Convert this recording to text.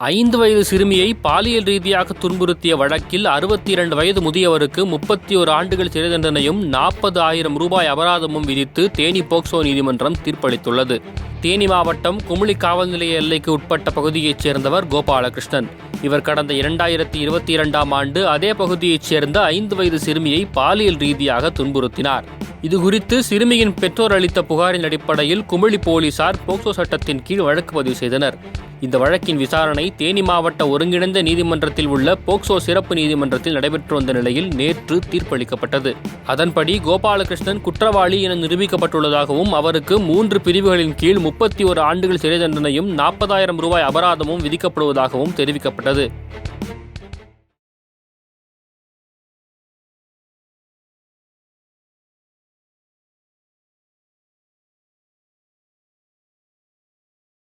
5 வயது சிறுமியை பாலியல் ரீதியாக துன்புறுத்திய வழக்கில் 62 வயது முதியவருக்கு 31 ஆண்டுகள் சிறை தண்டனையும் 40,000 ரூபாய் அபராதமும் விதித்து தேனி போக்சோ நீதிமன்றம் தீர்ப்பளித்துள்ளது. தேனி மாவட்டம் குமுளி காவல் நிலைய எல்லைக்கு உட்பட்ட பகுதியைச் சேர்ந்தவர் கோபாலகிருஷ்ணன். இவர் கடந்த 2022ஆம் ஆண்டு அதே பகுதியைச் சேர்ந்த 5 வயது சிறுமியை பாலியல் ரீதியாக துன்புறுத்தினார். இதுகுறித்து சிறுமியின் பெற்றோர் அளித்த புகாரின் அடிப்படையில் குமுளி போலீசார் போக்சோ சட்டத்தின் கீழ் வழக்கு பதிவு செய்தனர். இந்த வழக்கின் விசாரணை தேனி மாவட்ட ஒருங்கிணைந்த நீதிமன்றத்தில் உள்ள போக்சோ சிறப்பு நீதிமன்றத்தில் நடைபெற்று வந்த நிலையில் நேற்று தீர்ப்பளிக்கப்பட்டது. அதன்படி கோபாலகிருஷ்ணன் குற்றவாளி என நிரூபிக்கப்பட்டுள்ளதாகவும் அவருக்கு 3 பிரிவுகளின் கீழ் 31 ஆண்டுகள் சிறை தண்டனையும் 40,000 ரூபாய் அபராதமும் விதிக்கப்படுவதாகவும் தெரிவிக்கப்பட்டது.